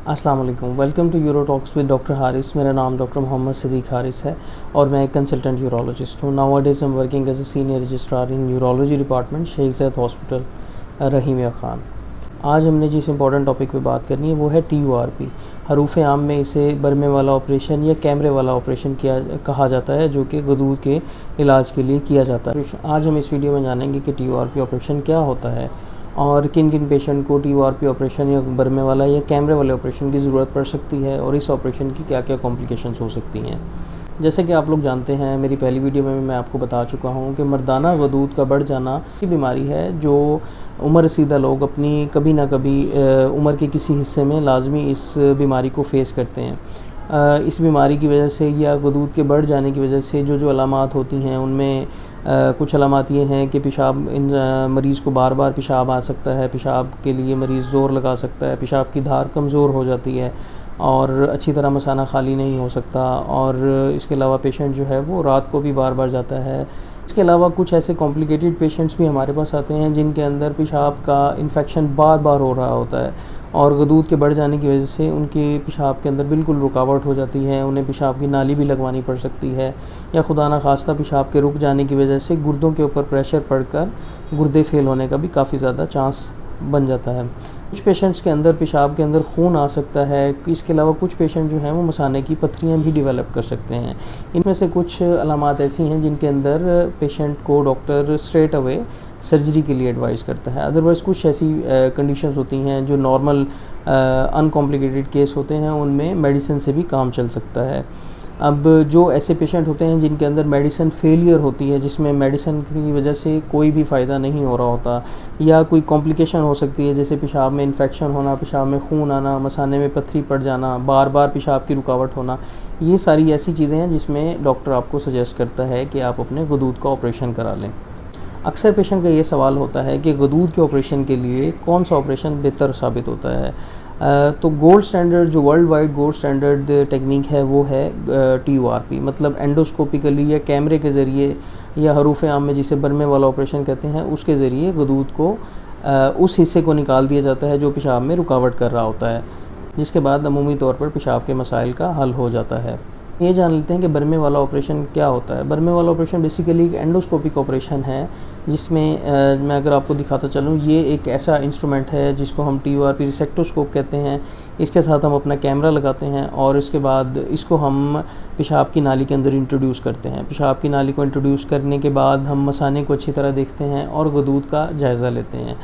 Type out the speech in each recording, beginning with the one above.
अस्सलाम वालेकुम, welcome to Euro Talks with doctor Haris. मेरा नाम डॉक्टर मोहम्मद सिद्दीक हारिस है और मैं एक कंसल्टेंट यूरोलॉजिस्ट हूँ। Nowadays I am working as a senior registrar in urology department Sheikh Zayed hospital Rahim Yar Khan. आज हमने जिस इंपॉर्टेंट टॉपिक पे बात करनी है वो है TURP। हरूफ आम में इसे बरमे वाला ऑपरेशन या कैमरे वाला ऑपरेशन कहा जाता है, जो कि गदूद के इलाज के लिए किया जाता है। आज हम इस वीडियो में जानेंगे कि TURP ऑपरेशन क्या होता है और किन किन पेशेंट को TURP ऑपरेशन या बरमे वाला या कैमरे वाले ऑपरेशन की ज़रूरत पड़ सकती है और इस ऑपरेशन की क्या क्या कॉम्प्लिकेशंस हो सकती हैं। जैसे कि आप लोग जानते हैं, मेरी पहली वीडियो में मैं आपको बता चुका हूँ कि मर्दाना गदूद का बढ़ जाना की बीमारी है जो उम्र रसीदा लोग अपनी कभी ना कभी उम्र के किसी हिस्से में लाजमी इस बीमारी को फेस करते हैं। इस बीमारी की वजह से या गदूद के बढ़ जाने की वजह से जो अलामात होती हैं उनमें कुछ अलामात ये हैं कि पेशाब मरीज़ को बार बार पेशाब आ सकता है, पेशाब के लिए मरीज़ ज़ोर लगा सकता है, पेशाब की धार कमज़ोर हो जाती है और अच्छी तरह मसाना खाली नहीं हो सकता। और इसके अलावा पेशेंट जो है वो रात को भी बार बार जाता है। इसके अलावा कुछ ऐसे कॉम्प्लिकेटेड पेशेंट्स भी हमारे पास आते हैं जिनके अंदर पेशाब का इन्फेक्शन बार बार हो रहा होता है और गदूद के बढ़ जाने की वजह से उनके पेशाब के अंदर बिल्कुल रुकावट हो जाती है। उन्हें पेशाब की नाली भी लगवानी पड़ सकती है या खुदा न खास्ता पेशाब के रुक जाने की वजह से गुर्दों के ऊपर प्रेशर पड़कर गुर्दे फेल होने का भी काफ़ी ज़्यादा चांस बन जाता है। कुछ पेशेंट्स के अंदर पेशाब के अंदर खून आ सकता है। इसके अलावा कुछ पेशेंट जो हैं वो मसाने की पथरियाँ भी डेवलप कर सकते हैं। इनमें से कुछ अलामात ऐसी हैं जिनके अंदर पेशेंट को डॉक्टर स्ट्रेट अवे सर्जरी के लिए एडवाइस करता है। अदरवाइज़ कुछ ऐसी कंडीशंस होती हैं जो नॉर्मल अनकॉम्प्लिकेटेड केस होते हैं, उनमें मेडिसिन से भी काम चल सकता है। अब जो ऐसे पेशेंट होते हैं जिनके अंदर मेडिसिन फेलियर होती है, जिसमें मेडिसिन की वजह से कोई भी फ़ायदा नहीं हो रहा होता या कोई कॉम्प्लिकेशन हो सकती है, जैसे पेशाब में इन्फेक्शन होना, पेशाब में खून आना, मसाने में पथरी पड़ जाना, बार बार पेशाब की रुकावट होना, ये सारी ऐसी चीज़ें हैं जिसमें डॉक्टर आपको सजेस्ट करता है कि आप अपने गदूद का ऑपरेशन करा लें। अक्सर पेशेंट का ये सवाल होता है कि गदूद के ऑपरेशन के लिए कौन सा ऑपरेशन बेहतर साबित होता है। तो गोल्ड स्टैंडर्ड, जो world wide gold standard technique है वो है TURP, मतलब एंडोस्कोपिकली या कैमरे के ज़रिए या हरूफ आम में जिसे बरमे वाला ऑपरेशन कहते हैं उसके ज़रिए गदूद को उस हिस्से को निकाल दिया जाता है जो पेशाब में रुकावट कर रहा होता है, जिसके बाद अमूमी तौर पर पेशाब के मसाइल का हल हो जाता है। ये जान लेते हैं कि बरमे वाला ऑपरेशन क्या होता है। बरमे वाला ऑपरेशन बेसिकली एक एंडोस्कोपिक ऑपरेशन है जिसमें मैं अगर आपको दिखाता चलूँ, ये एक ऐसा इंस्ट्रूमेंट है जिसको हम TURP रिसेक्टोस्कोप कहते हैं। इसके साथ हम अपना कैमरा लगाते हैं और इसके बाद इसको हम पेशाब की नाली के अंदर इंट्रोड्यूस करते हैं। पेशाब की नाली को इंट्रोड्यूस करने के बाद हम मसाने को अच्छी तरह देखते हैं और गदूद का जायज़ा लेते हैं।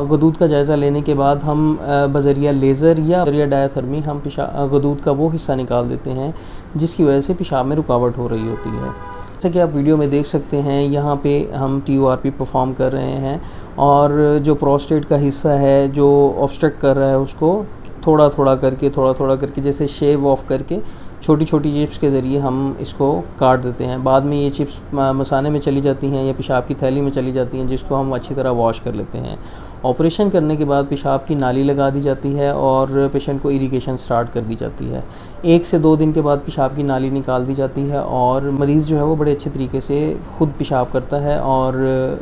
गदूद का जायज़ा लेने के बाद हम बज़रिया लेज़र या बज़रिया डायाथर्मी हम गदूद का वो हिस्सा निकाल देते हैं जिसकी वजह से पेशाब में रुकावट हो रही होती है। जैसे कि आप वीडियो में देख सकते हैं, यहाँ पे हम TURP परफॉर्म कर रहे हैं और जो प्रोस्टेट का हिस्सा है जो ऑब्स्ट्रक्ट कर रहा है उसको थोड़ा थोड़ा करके जैसे शेव ऑफ करके छोटी छोटी चिप्स के ज़रिए हम इसको काट देते हैं। बाद में ये चिप्स मसाने में चली जाती हैं या पेशाब की थैली में चली जाती हैं, जिसको हम अच्छी तरह वॉश कर लेते हैं। ऑपरेशन करने के बाद पेशाब की नाली लगा दी जाती है और पेशेंट को इरिगेशन स्टार्ट कर दी जाती है। 1 से 2 दिन के बाद पेशाब की नाली निकाल दी जाती है और मरीज़ जो है वो बड़े अच्छे तरीके से खुद पेशाब करता है और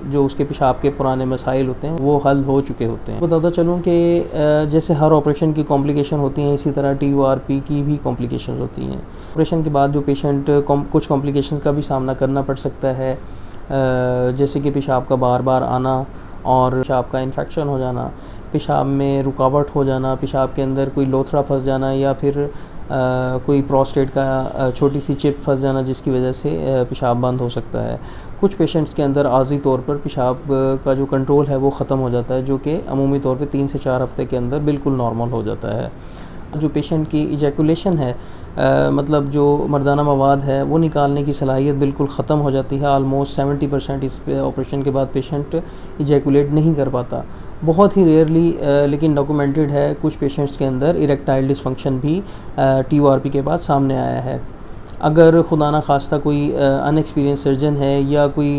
जो उसके पेशाब के पुराने मसाइल होते हैं वो हल हो चुके होते हैं। बताता चलूँ कि जैसे हर ऑपरेशन की कॉम्प्लिकेशन होती हैं, इसी तरह TURP की भी कॉम्प्लिकेशन होती हैं। ऑपरेशन के बाद जो पेशेंट कुछ कॉम्प्लिकेशंस का भी सामना करना पड़ सकता है, जैसे कि पेशाब का बार बार आना और पेशाब का इन्फेक्शन हो जाना, पेशाब में रुकावट हो जाना, पेशाब के अंदर कोई लोथड़ा फंस जाना या फिर कोई प्रोस्टेट का छोटी सी चिप फंस जाना जिसकी वजह से पेशाब बंद हो सकता है। कुछ पेशेंट्स के अंदर आर्जी तौर पर पेशाब का जो कंट्रोल है वो ख़त्म हो जाता है, जो कि अमूमी तौर पे 3 से 4 हफ़्ते के अंदर बिल्कुल नॉर्मल हो जाता है। जो पेशेंट की इजैकुलेशन है, मतलब जो मर्दाना मवाद है वो निकालने की सलाहियत बिल्कुल ख़त्म हो जाती है। आलमोस्ट 70% इस ऑपरेशन के बाद पेशेंट इजैकुलेट नहीं कर पाता। बहुत ही रेयरली लेकिन डॉक्यूमेंटेड है कुछ पेशेंट्स के अंदर इरेक्टाइल डिसफंक्शन भी TURP के बाद सामने आया है। अगर खुदा न खास्ता कोई अनएक्सपीरियंस सर्जन है या कोई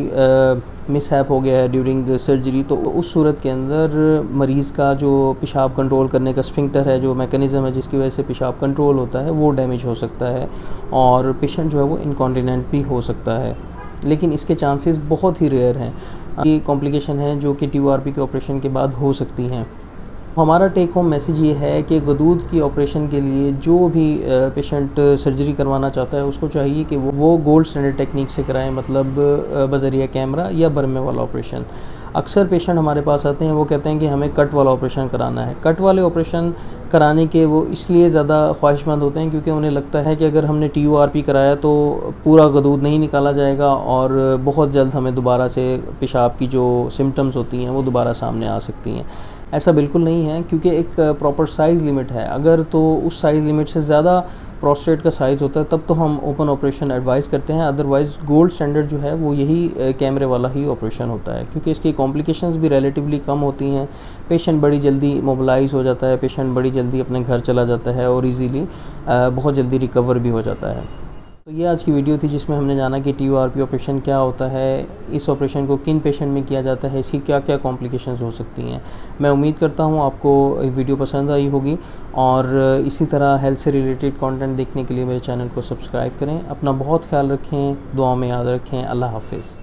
मिसहैप हो गया है ड्यूरिंग सर्जरी, तो उस सूरत के अंदर मरीज़ का जो पेशाब कंट्रोल करने का स्फिंक्टर है, जो मैकेनिज़्म है जिसकी वजह से पेशाब कंट्रोल होता है, वो डैमेज हो सकता है और पेशेंट जो है वो इनकॉन्टिनेंट भी हो सकता है। लेकिन इसके चांसेस बहुत ही रेयर हैं। ये कॉम्प्लिकेशन हैं जो कि TURP के ऑपरेशन के बाद हो सकती हैं। हमारा टेक होम मैसेज ये है कि गदूद की ऑपरेशन के लिए जो भी पेशेंट सर्जरी करवाना चाहता है उसको चाहिए कि वो गोल्ड स्टैंडर्ड टेक्निक से कराएं, मतलब बज़रिया कैमरा या बर्मे वाला ऑपरेशन। अक्सर पेशेंट हमारे पास आते हैं, वो कहते हैं कि हमें कट वाला ऑपरेशन कराना है। कट वाले ऑपरेशन कराने के वो इसलिए ज़्यादा ख्वाहिशमंद होते हैं क्योंकि उन्हें लगता है कि अगर हमने TURP कराया तो पूरा गदूद नहीं निकाला जाएगा और बहुत जल्द हमें दोबारा से पेशाब की जो सिम्टम्स होती हैं वो दोबारा सामने आ सकती हैं। ऐसा बिल्कुल नहीं है, क्योंकि एक प्रॉपर साइज़ लिमिट है। अगर तो उस साइज़ लिमिट से ज़्यादा प्रोस्टेट का साइज़ होता है तब तो हम ओपन ऑपरेशन एडवाइस करते हैं, अदरवाइज़ गोल्ड स्टैंडर्ड जो है वो यही कैमरे वाला ही ऑपरेशन होता है, क्योंकि इसकी कॉम्प्लिकेशंस भी रिलेटिवली कम होती हैं। पेशेंट बड़ी जल्दी मोबिलाइज़ हो जाता है, पेशेंट बड़ी जल्दी अपने घर चला जाता है और इजीली बहुत जल्दी रिकवर भी हो जाता है। तो ये आज की वीडियो थी जिसमें हमने जाना कि TURP ऑपरेशन क्या होता है, इस ऑपरेशन को किन पेशेंट में किया जाता है, इसकी क्या क्या कॉम्प्लिकेशंस हो सकती हैं। मैं उम्मीद करता हूँ आपको वीडियो पसंद आई होगी और इसी तरह हेल्थ से रिलेटेड कंटेंट देखने के लिए मेरे चैनल को सब्सक्राइब करें। अपना बहुत ख्याल रखें, दुआ में याद रखें। अल्लाह हाफ़िज़।